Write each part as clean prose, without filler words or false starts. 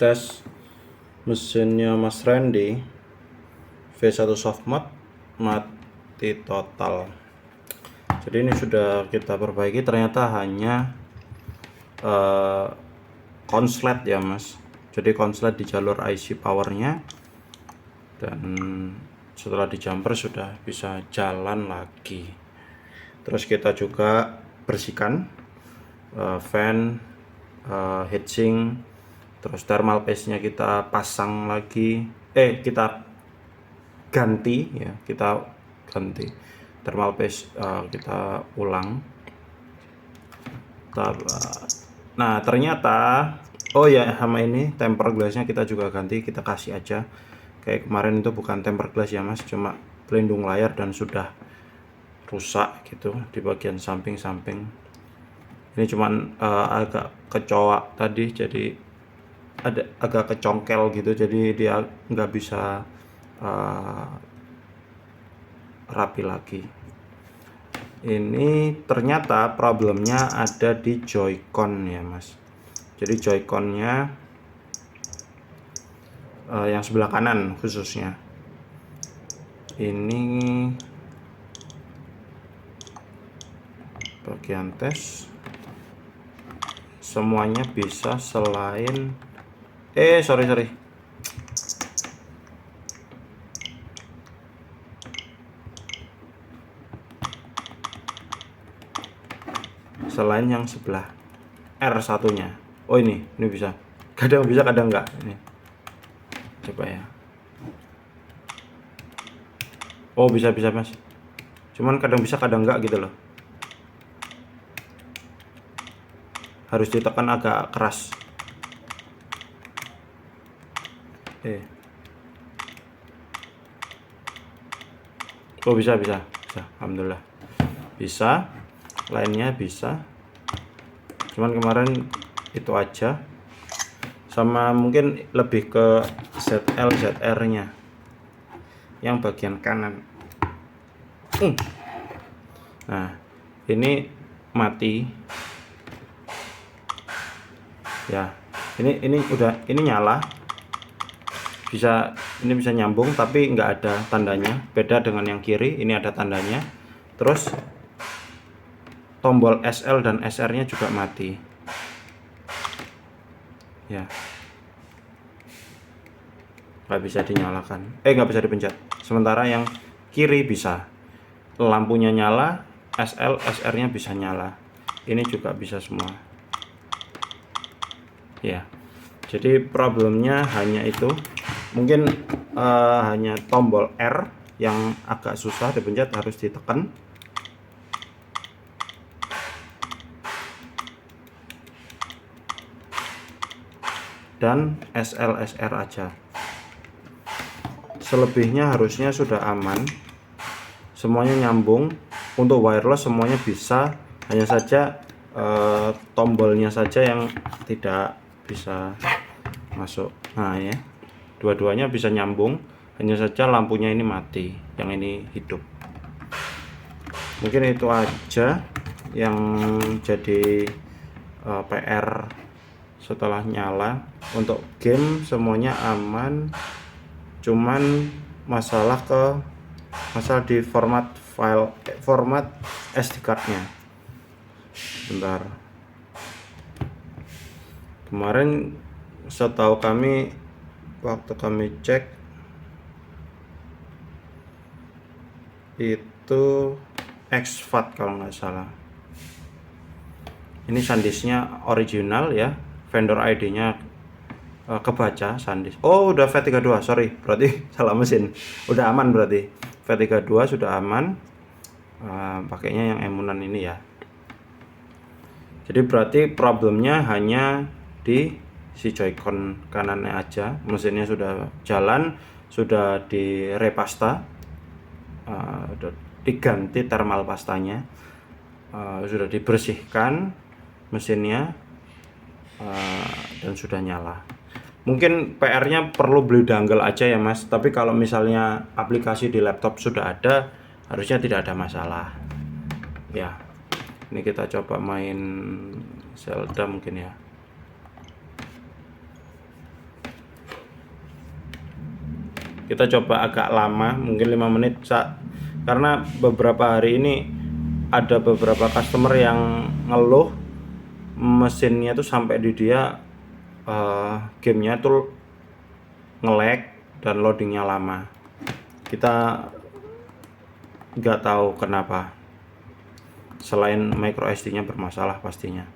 tes mesinnya Mas Randy V1 soft mode mati total. Jadi ini sudah kita perbaiki, ternyata hanya konslet ya Mas. Jadi konslet di jalur IC powernya, dan setelah di jumper sudah bisa jalan lagi. Terus kita juga bersihkan fan, heatsink, terus thermal paste nya kita pasang lagi, kita ganti ya, kita ganti thermal paste, kita ulang. Nah ternyata oh ya, sama ini temper glassnya kita juga ganti, kita kasih aja kayak kemarin itu bukan temper glass ya Mas, cuma pelindung layar dan sudah rusak gitu di bagian samping-samping. Ini cuman agak kecoak tadi, jadi ada agak kecongkel gitu, jadi dia nggak bisa rapi lagi. Ini ternyata problemnya ada di joycon ya Mas. Jadi joyconnya yang sebelah kanan khususnya ini bagian tes semuanya bisa selain sorry selain yang sebelah R1 nya. Oh ini bisa, kadang bisa kadang enggak. Ini coba ya. Oh bisa Mas, cuman kadang bisa kadang enggak gitu loh, harus ditekan agak keras. Oh bisa alhamdulillah bisa, lainnya bisa, cuman kemarin itu aja. Sama mungkin lebih ke ZL ZR nya yang bagian kanan. Nah ini mati ya, ini udah, ini nyala, ini bisa nyambung tapi nggak ada tandanya, beda dengan yang kiri, ini ada tandanya. Terus tombol SL dan SR nya juga mati ya, nggak bisa dinyalakan, nggak bisa dipencet. Sementara yang kiri bisa, lampunya nyala, SL SR nya bisa nyala, ini juga bisa semua ya. Jadi problemnya hanya itu, mungkin hanya tombol R yang agak susah dipencet, harus ditekan. Dan SL SR aja, selebihnya harusnya sudah aman, semuanya nyambung. Untuk wireless semuanya bisa, hanya saja tombolnya saja yang tidak bisa masuk. Nah ya, dua-duanya bisa nyambung, hanya saja lampunya ini mati, yang ini hidup. Mungkin itu aja yang jadi PR setelah nyala. Untuk game semuanya aman, cuman masalah di format file, format SD card nya. Bentar, kemarin setahu kami waktu kami cek itu exFAT kalau nggak salah. Ini SanDisknya original ya, vendor ID nya kebaca SanDisk. Oh udah V32, sorry, berarti salah mesin. Udah aman berarti, V32 sudah aman. Pakainya yang emunan ini ya. Jadi berarti problemnya hanya di si joycon kanannya aja. Mesinnya sudah jalan, sudah direpasta, diganti thermal pastanya, sudah dibersihkan mesinnya, dan sudah nyala. Mungkin PR-nya perlu beli dongle aja ya Mas, tapi kalau misalnya aplikasi di laptop sudah ada, harusnya tidak ada masalah ya. Ini kita coba main Zelda mungkin ya. Kita coba agak lama, mungkin 5 menit, karena beberapa hari ini ada beberapa customer yang ngeluh mesinnya tuh sampai di dia gamenya tuh nge-lag dan loadingnya lama. Kita nggak tahu kenapa, selain micro SD nya bermasalah pastinya.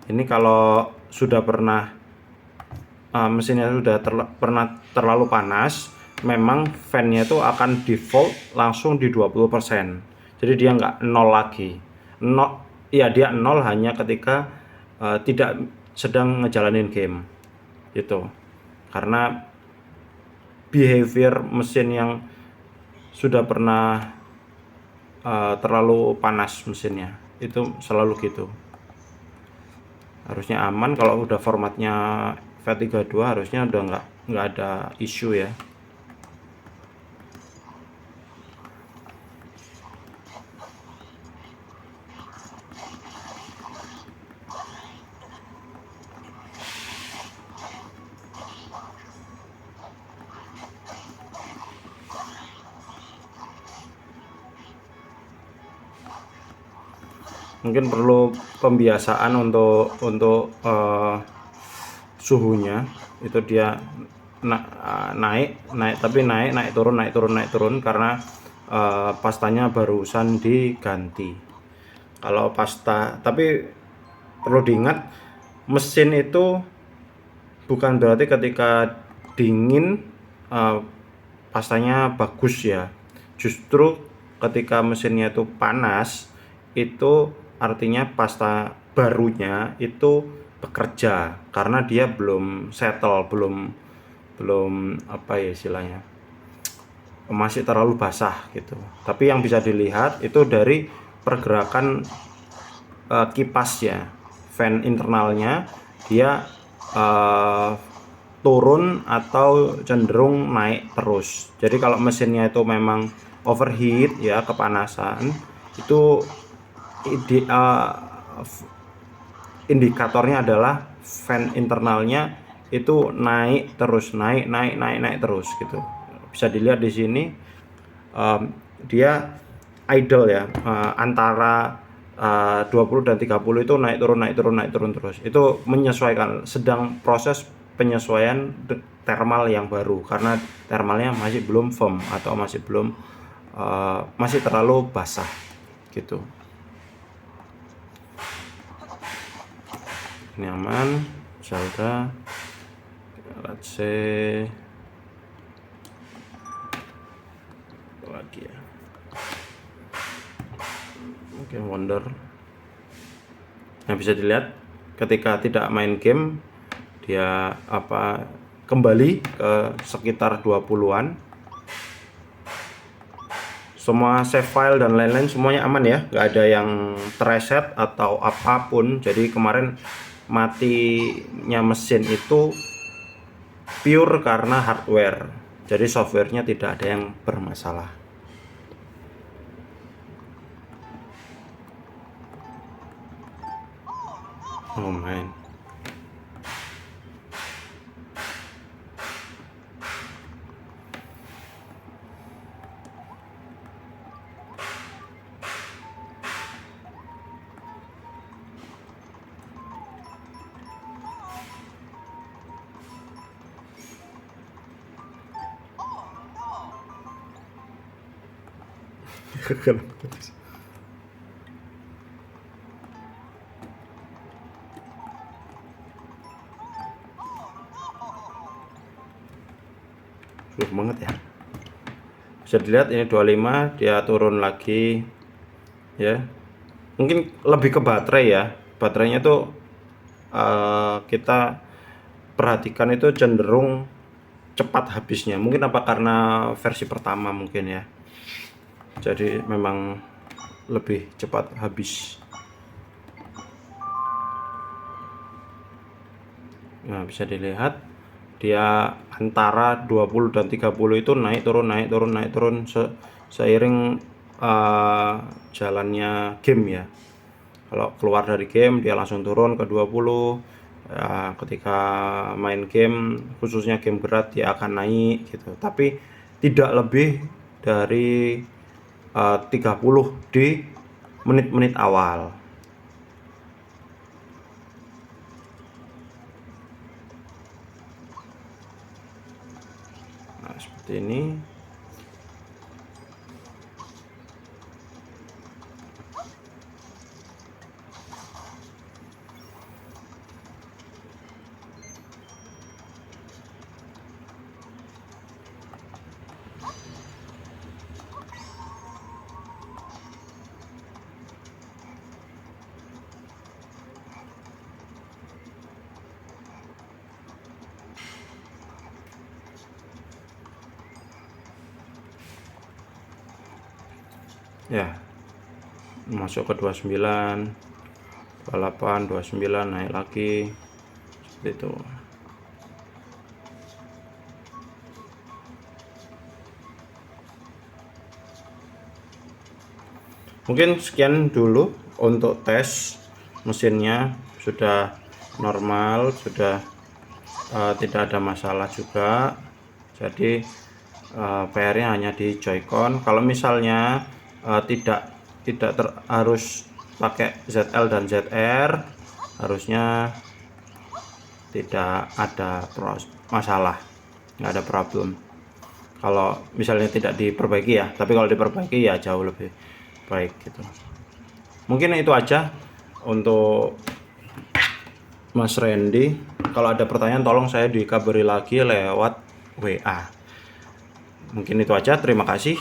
Ini kalau sudah pernah mesinnya sudah pernah terlalu panas, memang fan-nya itu akan default langsung di 20%. Jadi dia nggak nol lagi. Iya, dia nol hanya ketika tidak sedang ngejalanin game. Gitu. Karena behavior mesin yang sudah pernah terlalu panas mesinnya, itu selalu gitu. Harusnya aman kalau udah formatnya V32, harusnya udah nggak ada isu ya. Mungkin perlu pembiasaan untuk suhunya. Itu dia naik turun karena pastanya barusan diganti. Kalau pasta, tapi perlu diingat, mesin itu bukan berarti ketika dingin pastanya bagus ya. Justru ketika mesinnya itu panas, itu artinya pasta barunya itu bekerja, karena dia belum settle, belum apa ya istilahnya, masih terlalu basah gitu. Tapi yang bisa dilihat itu dari pergerakan kipasnya, fan internalnya, dia turun atau cenderung naik terus. Jadi kalau mesinnya itu memang overheat ya, kepanasan, itu indikatornya adalah fan internalnya itu naik terus, naik terus gitu. Bisa dilihat di sini dia idle ya, antara 20 dan 30 itu naik turun terus. Itu menyesuaikan, sedang proses penyesuaian thermal yang baru, karena thermalnya masih belum firm atau masih terlalu basah gitu. Nyaman, Zelda, let's say lagi ya, mungkin Wonder. Nah, bisa dilihat ketika tidak main game, dia kembali ke sekitar 20-an. Semua save file dan lain-lain semuanya aman ya, nggak ada yang terreset atau apapun. Jadi kemarin matinya mesin itu pure karena hardware, jadi softwarenya tidak ada yang bermasalah. Oh man, sulit banget ya. Bisa dilihat ini 25, dia turun lagi ya. Mungkin lebih ke baterai ya, baterainya tuh kita perhatikan itu cenderung cepat habisnya. Mungkin apa karena versi pertama mungkin ya, jadi memang lebih cepat habis. Nah, bisa dilihat dia antara 20 dan 30 itu naik turun seiring jalannya game ya. Kalau keluar dari game dia langsung turun ke 20, ya, ketika main game khususnya game berat dia akan naik gitu, tapi tidak lebih dari 30 di menit-menit awal. Nah, seperti ini. Ya, masuk ke 29, 28, 29, naik lagi seperti itu. Mungkin sekian dulu untuk tes mesinnya, sudah normal, sudah tidak ada masalah juga. Jadi PR-nya hanya di Joy-Con. Kalau misalnya tidak harus pakai ZL dan ZR, harusnya tidak ada masalah, nggak ada problem. Kalau misalnya tidak diperbaiki ya, tapi kalau diperbaiki ya jauh lebih baik gitu. Mungkin itu aja untuk Mas Randy. Kalau ada pertanyaan tolong saya dikabari lagi lewat WA. Mungkin itu aja, terima kasih.